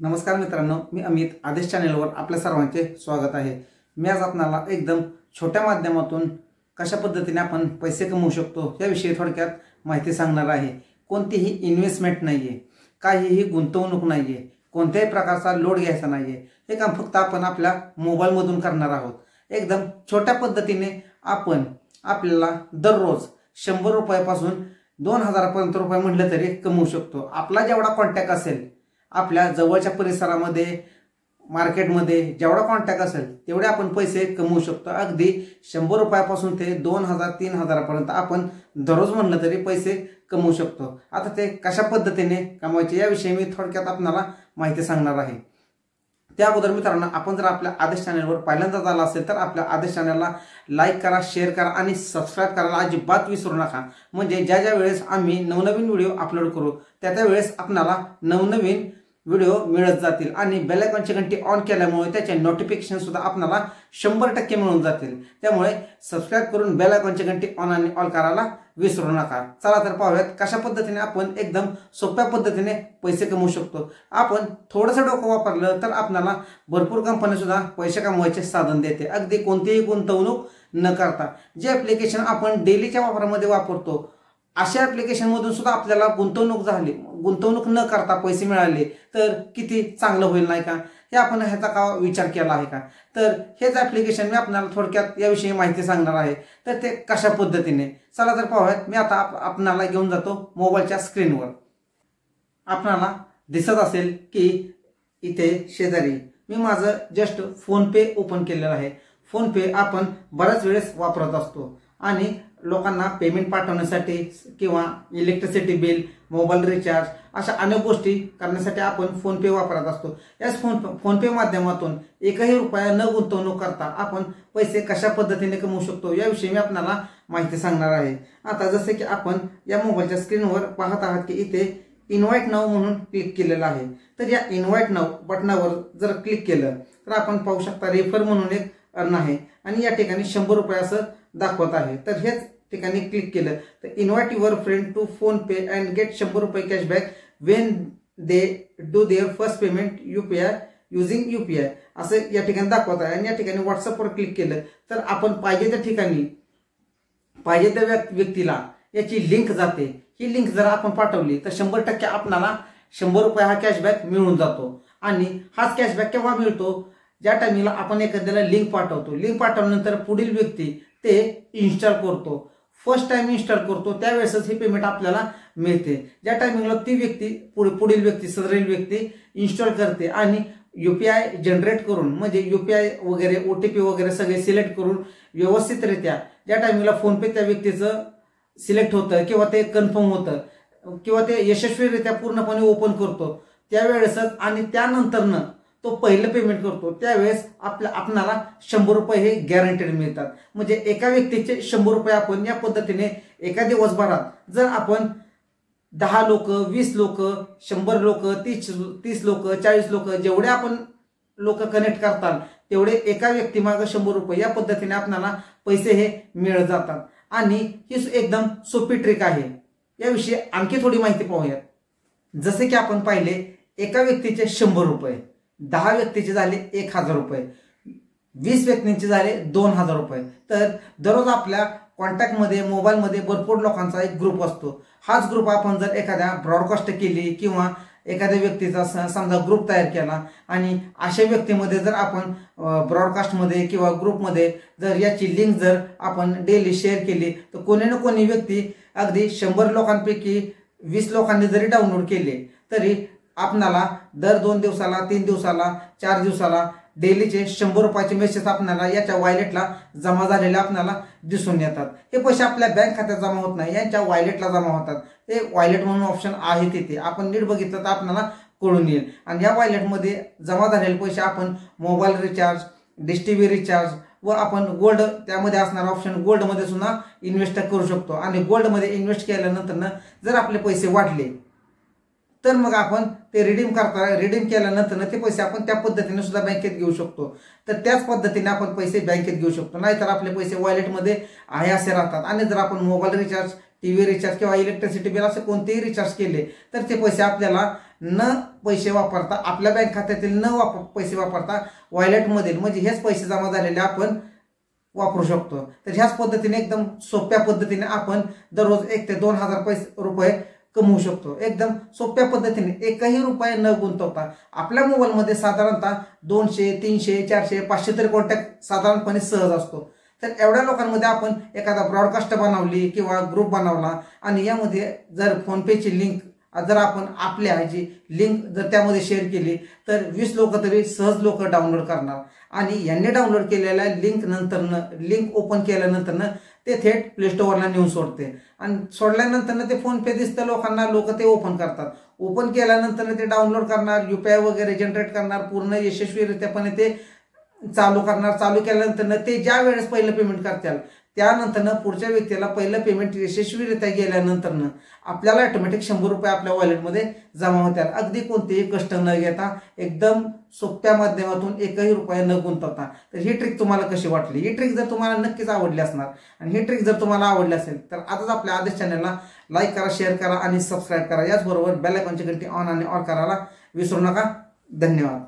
नमस्कार मित्रांनो, मी अमित आदेश चॅनलवर आपल्या सर्वांचे स्वागत आहे। मी आज आपल्याला एकदम छोट्या माध्यमातून कशा पद्धतीने आपण पैसे कमवू शकतो याविषयी थोडक्यात माहिती सांगणार आहे। कोणतीही इन्व्हेस्टमेंट नाहीये, काहीही गुंतवणूक नाहीये, कोणत्याही प्रकारचा लोड घ्यायचा नाहीये। हे काम फक्त आपण आपल्या मोबाईल मधून करणार आहोत। एकदम छोट्या पद्धतीने आपण आपल्याला दररोज 100 रुपयापासून 2000 पर्यंत रुपये म्हटले तरी कमवू शकतो। आपला जेवढा कॉन्टॅक्ट असेल, आपल्या जवळच्या परिसरामध्ये मार्केटमध्ये जेवढा कॉन्टॅक्ट असेल तेवढे आपण पैसे कमवू शकतो। अगदी 100 रुपयापासून ते 2000-3000 पर्यंत आपण दररोज म्हणलं तरी पैसे कमवू शकतो। आता ते कशा पद्धतीने कमवायचे याविषयी मी थोडक्यात आपल्याला माहिती सांगणार आहे। त्या अगोदर मित्रांनो, आपण जर आपल्या आदेश चॅनलवर पहिल्यांदाच आला असेल तर आपल्या आदेश चॅनलला लाईक करा, शेअर करा आणि सबस्क्राइब करायला अजिबात विसरू नका। म्हणजे ज्या ज्या वेळेस आम्ही नवनवीन व्हिडिओ अपलोड करू त्या वेळेस आपल्याला नवनवीन व्हिडिओ मिळत जातील आणि बेल आयकॉनची घंटी ऑन केल्यामुळे त्याचे नोटिफिकेशन सुद्धा आपल्याला 100% मिळून जातील। त्यामुळे सबस्क्राइब करून बेल आयकॉनची घंटी ऑन आणि ऑल करायला विसरू नका। चला तर पाहूयात कशा पद्धतीने आपण एकदम सोप्या पद्धतीने पैसे कमवू शकतो। आपण थोडंसं डोकं वापरलं तर आपल्याला भरपूर कंपनी सुद्धा पैसे कमवायचे साधन देते, अगदी कोणतीही गुंतवणूक न करता। जे ॲप्लिकेशन आपण डेलीच्या वापरामध्ये वापरतो अशा ॲप्लिकेशन मधून सुद्धा आपल्याला गुंतवणूक न करता पैसे मिळाले तर किती चांगलं होईल नाही का? हे आपण ह्याचा का विचार केला आहे का? तर हेच ॲप्लिकेशन मी आपल्याला थोडक्यात याविषयी माहिती सांगणार आहे। तर ते कशा पद्धतीने, चला तर पाहूयात। मी आता आपल्याला घेऊन जातो मोबाईलच्या स्क्रीनवर। आपल्याला दिसत असेल की इथे शेजारी मी माझं जस्ट फोनपे ओपन केलेलं आहे। फोनपे आपण बऱ्याच वेळेस वापरत असतो आणि लोकांना पेमेंट पाठवण्यासाठी किंवा इलेक्ट्रिसिटी बिल, मोबाईल रिचार्ज अशा अनेक गोष्टी करण्यासाठी आपण फोनपे वापरत असतो। याच फोनपे माध्यमातून एकही रुपया न गुंतवणूक करता आपण पैसे कशा पद्धतीने कमवू शकतो याविषयी मी आपल्याला माहिती सांगणार आहे। आता जसे की आपण या मोबाईलच्या स्क्रीनवर पाहत आहात की इथे इन्व्हाइट नाव म्हणून क्लिक केलेलं आहे। तर या इन्व्हाइट नाव बटनावर जर क्लिक केलं तर आपण पाहू शकता रेफर म्हणून एक अर्न आहे आणि या ठिकाणी 100 रुपये असं दाखवत आहे। तर हेच ठिकाणी क्लिक केलं तर invite your friend to PhonePe and get 100 रुपये cashback when they do their first payment UPI using UPI असं या ठिकाणी दाखवत आहे। आणि या ठिकाणी व्हॉट्सअपवर क्लिक केलं तर आपण पाहिजे त्या ठिकाणी पाहिजे त्या व्यक्तीला याची लिंक जाते। ही लिंक जर आपण पाठवली तर 100% आपल्याला 100 रुपये हा कॅशबॅक मिळून जातो। आणि हाच कॅशबॅक केव्हा मिळतो? ज्या टाइमला आपण एखाद्याला लिंक पाठवतो। लिंक पाठवल्यानंतर पुढील व्यक्ती ते इन्स्टॉल करतो, फर्स्ट टाइम इन्स्टॉल करतो, त्यावेळेसच हे पेमेंट आपल्याला मिळते। ज्या टायमिंगला ती व्यक्ती पुढील व्यक्ती सदरील व्यक्ती इन्स्टॉल करते आणि UPI जनरेट करून म्हणजे UPI वगैरे OTP वगैरे सगळे सिलेक्ट करून व्यवस्थितरित्या ज्या टायमिंगला फोनपे त्या व्यक्तीचं सिलेक्ट होतं किंवा ते कन्फर्म होतं किंवा ते यशस्वीरित्या पूर्णपणे ओपन करतो त्यावेळेसच आणि त्यानंतरनं तो पहिलं पेमेंट करतो त्यावेळेस आपल्याला 100 रुपये हे गॅरंटेड मिळतात। म्हणजे एका व्यक्तीचे 100 रुपये आपण या पद्धतीने एका दिवसभरात जर आपण 10 लोक, 20 लोक, 100 लोक, 30 लोक, 40 लोक जेवढे आपण लोक कनेक्ट करतात तेवढे एका व्यक्तीमागे 100 रुपये या पद्धतीने आपल्याला पैसे हे मिळत जातात। आणि ही एकदम सोपी ट्रिक आहे। याविषयी आणखी थोडी माहिती पाहूयात। जसे की आपण पाहिले एका व्यक्तीचे 100 रुपये, 10 व्यक्तीचे झाले 1000 रुपये, 20 व्यक्तींचे झाले 2000 रुपये। तर दररोज आपल्या कॉन्टॅक्टमध्ये मोबाईलमध्ये भरपूर लोकांचा एक ग्रुप असतो। हाच ग्रुप आपण जर एखाद्या ब्रॉडकास्ट केली किंवा एखाद्या व्यक्तीचा समजा ग्रुप तयार केला आणि अशा व्यक्तीमध्ये जर आपण ब्रॉडकास्टमध्ये किंवा ग्रुपमध्ये जर याची लिंक जर आपण डेली शेअर केली तर कोणी ना कोणी व्यक्ती अगदी 100 लोकांपैकी 20 लोकांनी जरी डाउनलोड केले तरी आपल्याला दर 2 दिवसाला, 3 दिवसाला, 4 दिवसाला डेलीचे 100 रुपयाचे मेसेज आपल्याला याच्या वॉलेटला जमा झालेले आपल्याला दिसून येतात। हे पैसे आपल्या बँक खात्यात जमा होत नाही, यांच्या वॉलेटला जमा होतात। ते वॉलेट म्हणून ऑप्शन आहे तिथे, आपण नीट बघितलं तर आपल्याला कळून येईल। आणि या वॉलेटमध्ये जमा झालेले पैसे आपण mobile recharge, dish TV recharge व आपण गोल्ड त्यामध्ये असणारा ऑप्शन गोल्डमध्ये सुद्धा इन्व्हेस्ट करू शकतो। आणि गोल्डमध्ये इन्व्हेस्ट केल्यानंतर जर आपले पैसे वाढले तर मग आपण ते रिडीम केल्यानंतर ते पैसे आपण त्या पद्धतीने सुद्धा बँकेत घेऊ शकतो। तर त्याच पद्धतीने आपण पैसे बँकेत घेऊ शकतो, नाहीतर आपले पैसे वॉलेटमध्ये आहे असे राहतात। आणि जर आपण मोबाईल रिचार्ज, TV रिचार्ज किंवा इलेक्ट्रिसिटी बिल असे कोणतेही रिचार्ज केले तर ते पैसे आपल्याला न पैसे वापरता, आपल्या बँक खात्यातील पैसे वापरता वॉलेटमधील म्हणजे हेच पैसे जमा झालेले आपण वापरू शकतो. तर ह्याच पद्धतीने एकदम सोप्या पद्धतीने आपण दररोज 1 ते 2,000 रुपये कमवू शकतो. एकदम सोप्या पद्धतीने एकही रुपये न गुंतवता आपल्या मोबाईलमध्ये साधारणतः 200, 300, 400, 500 तरी कॉन्टॅक्ट साधारणपणे सहज असतो. तर एवढ्या लोकांमध्ये आपण एखादा ब्रॉडकास्ट बनवली किंवा ग्रुप बनवला आणि यामध्ये जर फोनपेची लिंक जर आपण आपल्या ह्याची लिंक जर त्यामध्ये शेअर केली तर 20 लोक तरी सहज लोक डाउनलोड करणार आणि यांनी डाउनलोड केलेल्या लिंक ओपन केल्यानंतर ते थेट प्ले स्टोअरला नेऊन सोडते आणि सोडल्यानंतर ते फोनपे दिसतं लोकांना, लोक ते ओपन करतात. ओपन केल्यानंतर ते डाउनलोड करणार, UPI वगैरे जनरेट करणार, पूर्ण यशस्वीरित्यापणे ते चालू करणार. चालू केल्यानंतर ते ज्या वेळेस पहिलं पेमेंट करतील त्यानंतर पुढच्या व्यक्तीला पहिलं पेमेंट यशस्वीरित्या गेल्यानंतर आपल्याला ऑटोमॅटिक 100 रुपये आपल्या वॉलेटमध्ये जमा होतात. अगदी कोणतेही कष्ट न घेता एकदम सोप्या माध्यमातून एकही रुपया न गुंतवता. तर ही ट्रिक तुम्हाला कशी वाटली? ही ट्रिक जर तुम्हाला नक्कीच आवडली असणार आणि ही ट्रिक जर तुम्हाला आवडली असेल तर आताच आपल्या आदेश चॅनलला लाईक करा, शेअर करा आणि सबस्क्राईब करा. याचबरोबर बेल आयकॉनची घंटी ऑन आणि ऑन करायला विसरू नका. धन्यवाद.